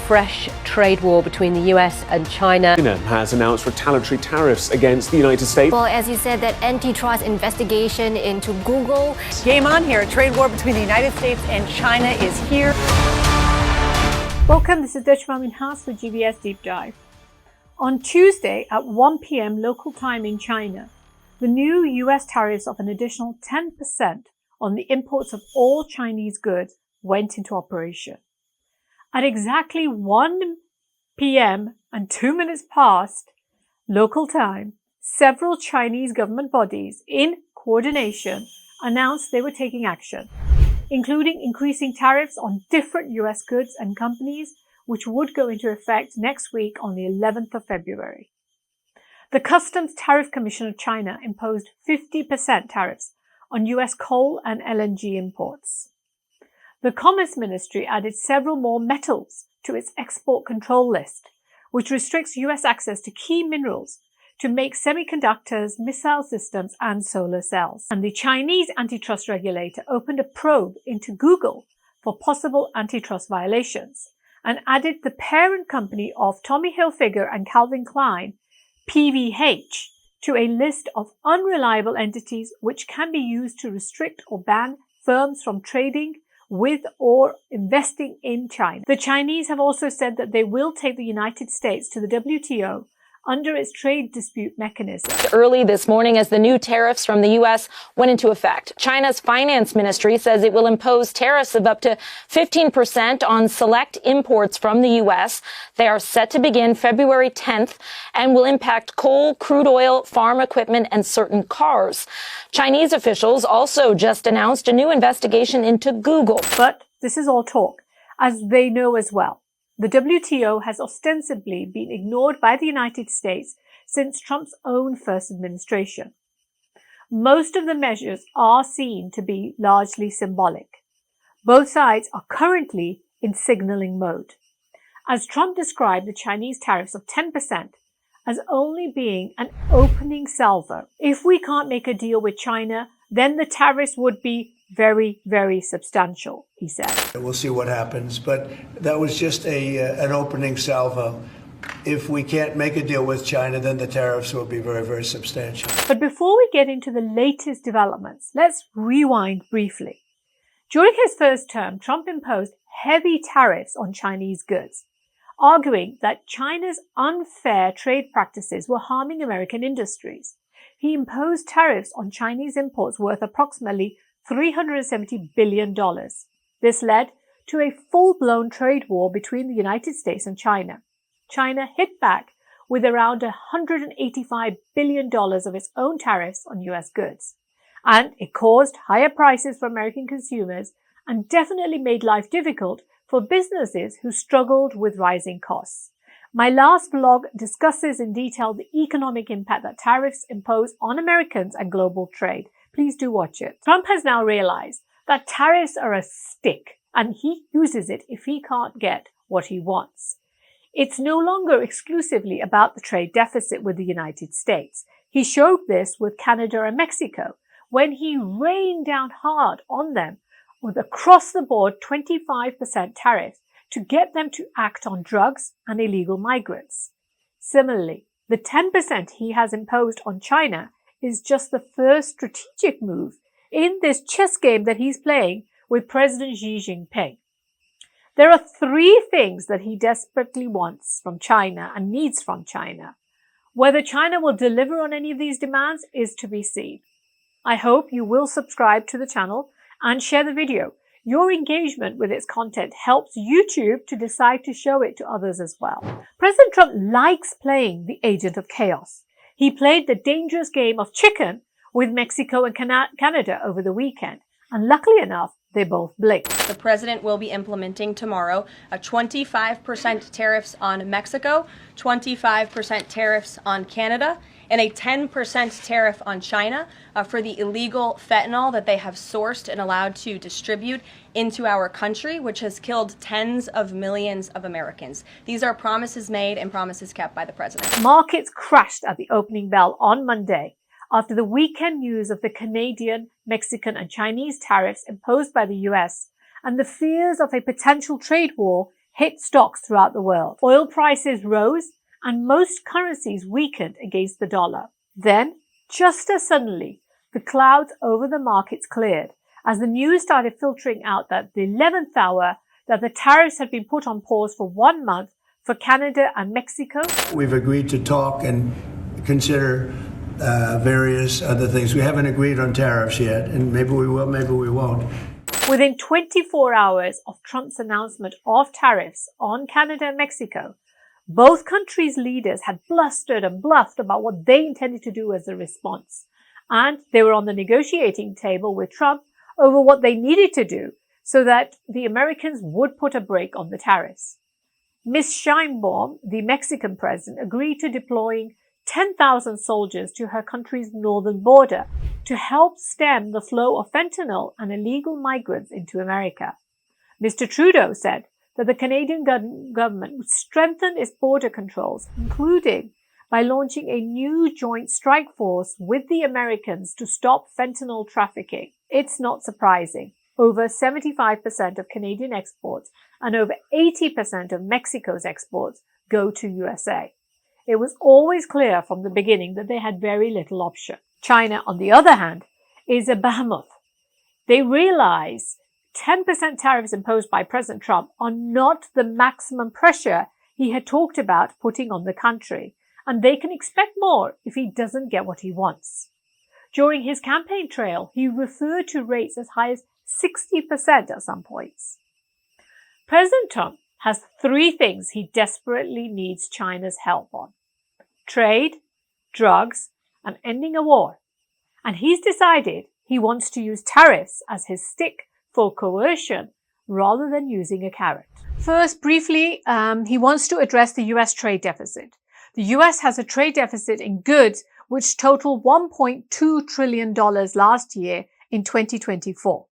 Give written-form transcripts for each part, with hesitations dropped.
fresh trade war between the US and China. China has announced retaliatory tariffs against the United States. Well, as you said, that antitrust investigation into Google. Game on here. A trade war between the United States and China is here. Welcome, this is Najma Minhas for GBS Deep Dive. On Tuesday at 1 p.m. local time in China, the new US tariffs of an additional 10% on the imports of all Chinese goods went into operation. At exactly 1 p.m. and 2 minutes past local time, several Chinese government bodies in coordination announced they were taking action, including increasing tariffs on different US goods and companies, which would go into effect next week on the 11th of February. The Customs Tariff Commission of China imposed 50% tariffs on US coal and LNG imports. The Commerce Ministry added several more metals to its export control list, which restricts US access to key minerals to make semiconductors, missile systems, and solar cells. And the Chinese antitrust regulator opened a probe into Google for possible antitrust violations and added the parent company of Tommy Hilfiger and Calvin Klein, PVH, to a list of unreliable entities which can be used to restrict or ban firms from trading with or investing in China. The Chinese have also said that they will take the United States to the WTO under its trade dispute mechanism. Early this morning, as the new tariffs from the U.S. went into effect, China's finance ministry says it will impose tariffs of up to 15% on select imports from the U.S. They are set to begin February 10th and will impact coal, crude oil, farm equipment, and certain cars. Chinese officials also just announced a new investigation into Google. But this is all talk, as they know as well. The WTO has ostensibly been ignored by the United States since Trump's own first administration. Most of the measures are seen to be largely symbolic. Both sides are currently in signaling mode, as Trump described the Chinese tariffs of 10% as only being an opening salvo. If we can't make a deal with China, then the tariffs would be very, very substantial, he said. We'll see what happens, but that was just an opening salvo. If we can't make a deal with China, then the tariffs will be very, very substantial. But before we get into the latest developments, let's rewind briefly. During his first term, Trump imposed heavy tariffs on Chinese goods, arguing that China's unfair trade practices were harming American industries. He imposed tariffs on Chinese imports worth approximately $370 billion. This led to a full-blown trade war between the United States and China. China hit back with around $185 billion of its own tariffs on US goods. And it caused higher prices for American consumers and definitely made life difficult for businesses who struggled with rising costs. My last blog discusses in detail the economic impact that tariffs impose on Americans and global trade. Please do watch it. Trump has now realized that tariffs are a stick, and he uses it if he can't get what he wants. It's no longer exclusively about the trade deficit with the United States. He showed this with Canada and Mexico when he rained down hard on them with across-the-board 25% tariffs to get them to act on drugs and illegal migrants. Similarly, the 10% he has imposed on China is just the first strategic move in this chess game that he's playing with President Xi Jinping. There are three things that he desperately wants from China and needs from China. Whether China will deliver on any of these demands is to be seen. I hope you will subscribe to the channel and share the video. Your engagement with its content helps YouTube to decide to show it to others as well. President Trump likes playing the agent of chaos. He played the dangerous game of chicken with Mexico and Canada over the weekend, and luckily enough, they both blinked. The president will be implementing tomorrow a 25% tariffs on Mexico, 25% tariffs on Canada, and a 10% tariff on China for the illegal fentanyl that they have sourced and allowed to distribute into our country, which has killed tens of millions of Americans. These are promises made and promises kept by the president. Markets crashed at the opening bell on Monday after the weekend news of the Canadian, Mexican, and Chinese tariffs imposed by the US and the fears of a potential trade war hit stocks throughout the world. Oil prices rose and most currencies weakened against the dollar. Then, just as suddenly, the clouds over the markets cleared as the news started filtering out that the 11th hour that the tariffs had been put on pause for 1 month for Canada and Mexico. We've agreed to talk and consider various other things. We haven't agreed on tariffs yet, and maybe we will, maybe we won't. Within 24 hours of Trump's announcement of tariffs on Canada and Mexico, both countries' leaders had blustered and bluffed about what they intended to do as a response. And they were on the negotiating table with Trump over what they needed to do so that the Americans would put a brake on the tariffs. Ms. Sheinbaum, the Mexican president, agreed to deploying 10,000 soldiers to her country's northern border to help stem the flow of fentanyl and illegal migrants into America. Mr. Trudeau said that the Canadian government would strengthen its border controls, including by launching a new joint strike force with the Americans to stop fentanyl trafficking. It's not surprising. Over 75% of Canadian exports and over 80% of Mexico's exports go to USA. It was always clear from the beginning that they had very little option. China, on the other hand, is a behemoth. They realize 10% tariffs imposed by President Trump are not the maximum pressure he had talked about putting on the country, and they can expect more if he doesn't get what he wants. During his campaign trail, he referred to rates as high as 60% at some points. President Trump has 3 things he desperately needs China's help on: trade, drugs, and ending a war. And he's decided he wants to use tariffs as his stick for coercion rather than using a carrot. First, briefly, he wants to address the US trade deficit. The US has a trade deficit in goods which totaled $1.2 trillion last year in 2024.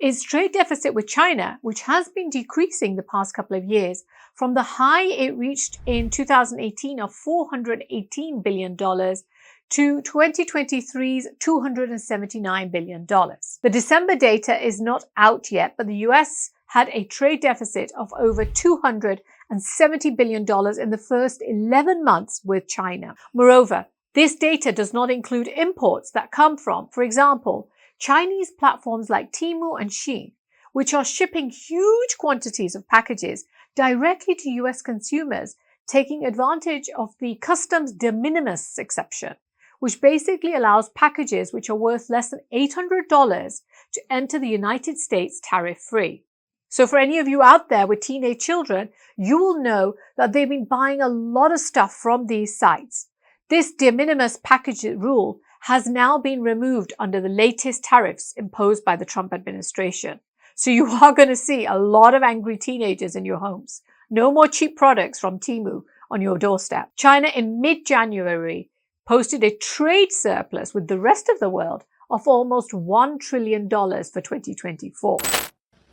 Its trade deficit with China, which has been decreasing the past couple of years, from the high it reached in 2018 of $418 billion to 2023's $279 billion. The December data is not out yet, but the US had a trade deficit of over $270 billion in the first 11 months with China. Moreover, this data does not include imports that come from, for example, Chinese platforms like Temu and Shein, which are shipping huge quantities of packages directly to US consumers, taking advantage of the customs de minimis exception, which basically allows packages which are worth less than $800 to enter the United States tariff-free. So for any of you out there with teenage children, you will know that they've been buying a lot of stuff from these sites. This de minimis package rule has now been removed under the latest tariffs imposed by the Trump administration. So you are going to see a lot of angry teenagers in your homes. No more cheap products from Temu on your doorstep. China in mid-January posted a trade surplus with the rest of the world of almost $1 trillion for 2024.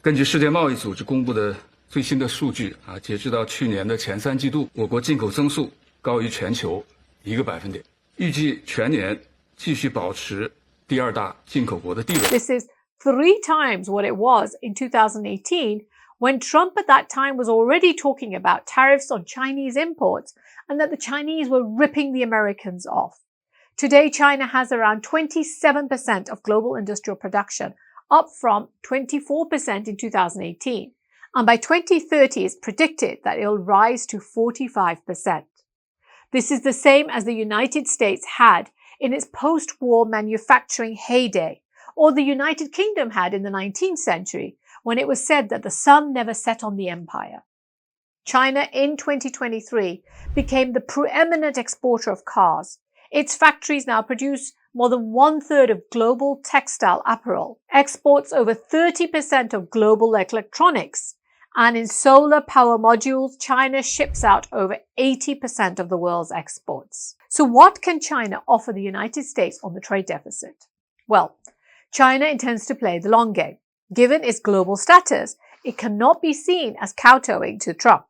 根据世界贸易组织公布的最新的数据截至到去年的前3季度，我国进口增速高于全球1个百分点，预计全年继续保持第2大进口国的地位。 This is 3 times what it was in 2018, when Trump at that time was already talking about tariffs on Chinese imports and that the Chinese were ripping the Americans off. Today, China has around 27% of global industrial production, up from 24% in 2018. And by 2030, it's predicted that it will rise to 45%. This is the same as the United States had in its post-war manufacturing heyday, or the United Kingdom had in the 19th century, when it was said that the sun never set on the empire. China in 2023 became the preeminent exporter of cars. Its factories now produce more than 1/3 of global textile apparel, exports over 30% of global electronics, and in solar power modules, China ships out over 80% of the world's exports. So what can China offer the United States on the trade deficit? Well, China intends to play the long game. Given its global status, it cannot be seen as kowtowing to Trump.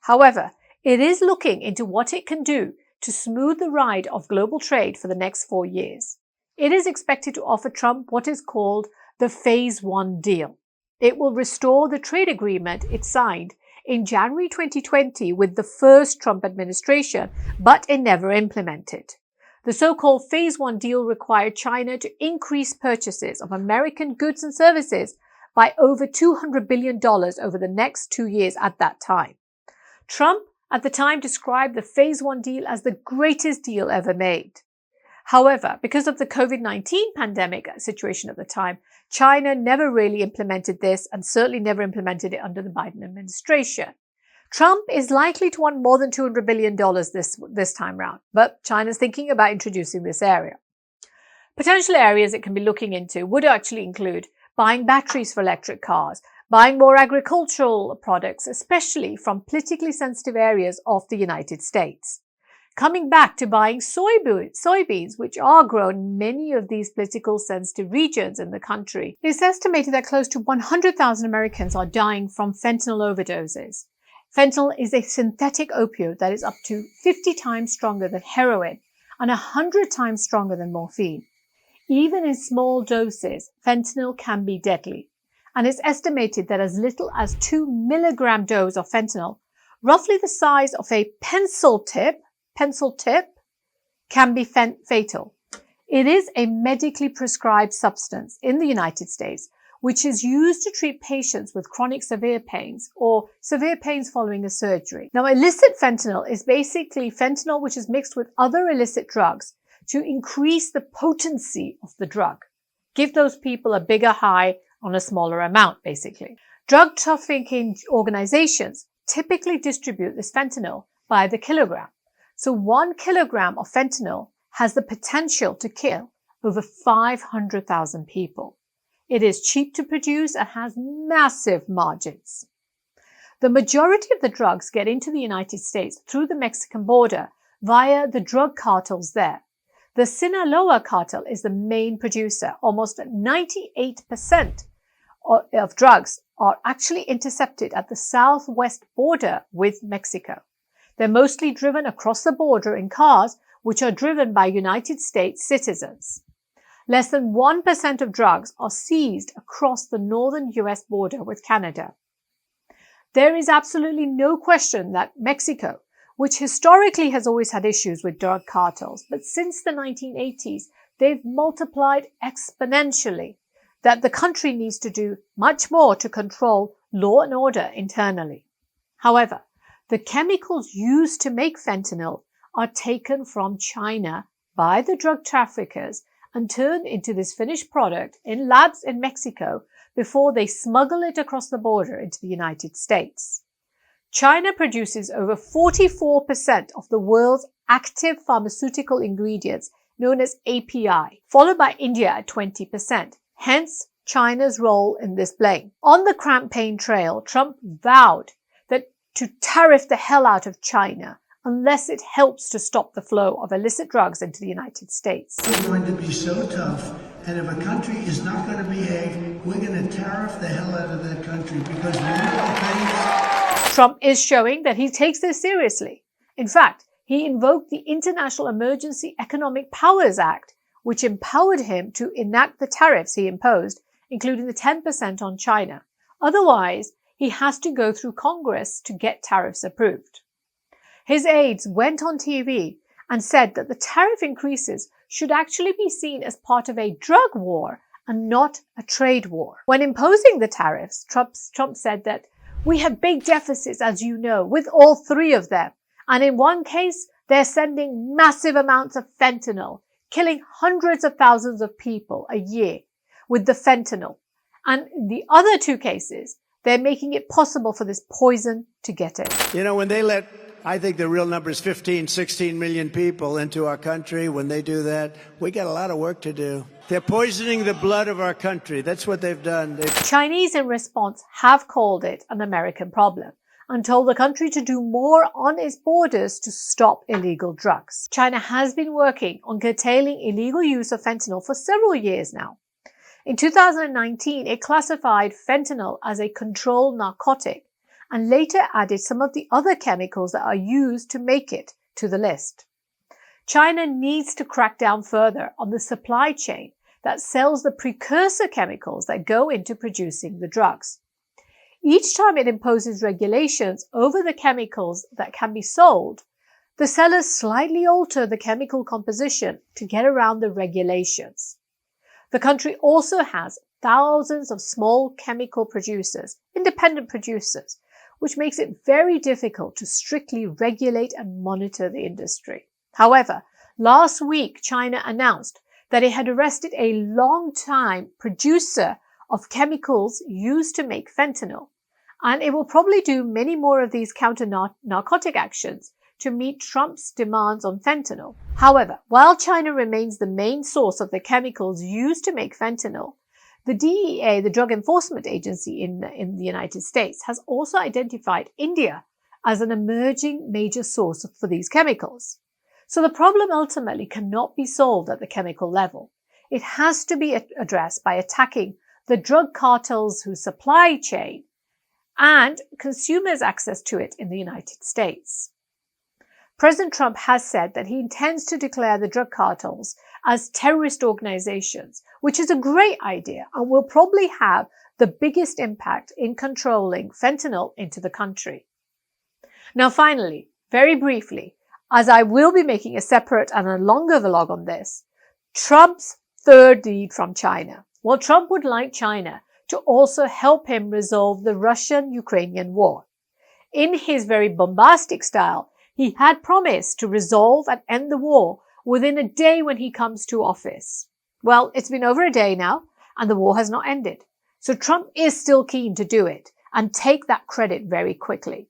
However, it is looking into what it can do to smooth the ride of global trade for the next 4 years. It is expected to offer Trump what is called the Phase 1 deal. It will restore the trade agreement it signed in January 2020 with the first Trump administration, but it never implemented. The so-called Phase 1 deal required China to increase purchases of American goods and services by over $200 billion over the next 2 years at that time. Trump at the time described the Phase 1 deal as the greatest deal ever made. However, because of the COVID-19 pandemic situation at the time, China never really implemented this and certainly never implemented it under the Biden administration. Trump is likely to want more than $200 billion this time round, but China's thinking about introducing this area. Potential areas it can be looking into would actually include buying batteries for electric cars, buying more agricultural products, especially from politically sensitive areas of the United States. Coming back to buying soybeans, which are grown in many of these political sensitive regions in the country. It's estimated that close to 100,000 Americans are dying from fentanyl overdoses. Fentanyl is a synthetic opioid that is up to 50 times stronger than heroin and 100 times stronger than morphine. Even in small doses, fentanyl can be deadly. And it's estimated that as little as 2 milligram dose of fentanyl, roughly the size of a pencil tip, can be fatal. It is a medically prescribed substance in the United States, which is used to treat patients with chronic severe pains or severe pains following a surgery. Now, illicit fentanyl is basically fentanyl which is mixed with other illicit drugs to increase the potency of the drug. Give those people a bigger high on a smaller amount, basically. Drug trafficking organizations typically distribute this fentanyl by the kilogram. So 1 kilogram of fentanyl has the potential to kill over 500,000 people. It is cheap to produce and has massive margins. The majority of the drugs get into the United States through the Mexican border via the drug cartels there. The Sinaloa cartel is the main producer. Almost 98% of drugs are actually intercepted at the southwest border with Mexico. They're mostly driven across the border in cars which are driven by United States citizens. Less than 1% of drugs are seized across the northern US border with Canada. There is absolutely no question that Mexico, which historically has always had issues with drug cartels, but since the 1980s, they've multiplied exponentially, that the country needs to do much more to control law and order internally. However, the chemicals used to make fentanyl are taken from China by the drug traffickers and turned into this finished product in labs in Mexico before they smuggle it across the border into the United States. China produces over 44% of the world's active pharmaceutical ingredients, known as API, followed by India at 20%. Hence, China's role in this blame. On the campaign trail, Trump vowed that to tariff the hell out of China unless it helps to stop the flow of illicit drugs into the United States. It's going to be so tough, and if a country is not going to behave, we're going to tariff the hell out of that country because we know Trump is showing that he takes this seriously. In fact, he invoked the International Emergency Economic Powers Act, which empowered him to enact the tariffs he imposed, including the 10% on China. Otherwise, he has to go through Congress to get tariffs approved. His aides went on TV and said that the tariff increases should actually be seen as part of a drug war and not a trade war. When imposing the tariffs, Trump said that we have big deficits, as you know, with all three of them. And in one case, they're sending massive amounts of fentanyl, killing hundreds of thousands of people a year with the fentanyl. And in the other two cases, they're making it possible for this poison to get in. You know, when they let, I think the real number is 15, 16 million people into our country, when they do that, we got a lot of work to do. They're poisoning the blood of our country. That's what they've done. Chinese, in response, have called it an American problem and told the country to do more on its borders to stop illegal drugs. China has been working on curtailing illegal use of fentanyl for several years now. In 2019, it classified fentanyl as a controlled narcotic and later added some of the other chemicals that are used to make it to the list. China needs to crack down further on the supply chain that sells the precursor chemicals that go into producing the drugs. Each time it imposes regulations over the chemicals that can be sold, the sellers slightly alter the chemical composition to get around the regulations. The country also has thousands of small chemical producers, independent producers, which makes it very difficult to strictly regulate and monitor the industry. However, last week, China announced that it had arrested a long-time producer of chemicals used to make fentanyl, and it will probably do many more of these counter-narcotic actions to meet Trump's demands on fentanyl. However, while China remains the main source of the chemicals used to make fentanyl, the DEA, the Drug Enforcement Agency in the United States, has also identified India as an emerging major source for these chemicals. So the problem ultimately cannot be solved at the chemical level. It has to be addressed by attacking the drug cartels whose supply chain and consumers' access to it in the United States. President Trump has said that he intends to declare the drug cartels as terrorist organizations, which is a great idea and will probably have the biggest impact in controlling fentanyl into the country. Now, finally, very briefly, as I will be making a separate and a longer vlog on this, Trump's third lead from China. Well, Trump would like China to also help him resolve the Russian-Ukrainian war. In his very bombastic style, he had promised to resolve and end the war within a day when he comes to office. Well, it's been over a day now, and the war has not ended. So Trump is still keen to do it and take that credit very quickly.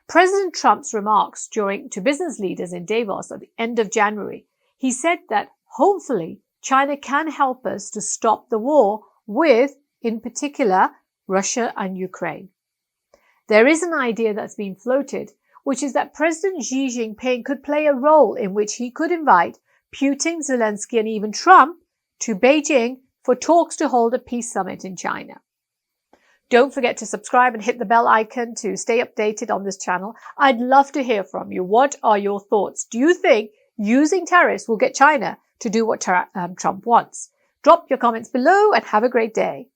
President Trump's remarks to business leaders in Davos at the end of January, he said that hopefully China can help us to stop the war with, in particular, Russia and Ukraine. There is an idea that's been floated, which is that President Xi Jinping could play a role in which he could invite Putin, Zelensky, and even Trump to Beijing for talks to hold a peace summit in China. Don't forget to subscribe and hit the bell icon to stay updated on this channel. I'd love to hear from you. What are your thoughts? Do you think using tariffs will get China to do what Trump wants? Drop your comments below and have a great day.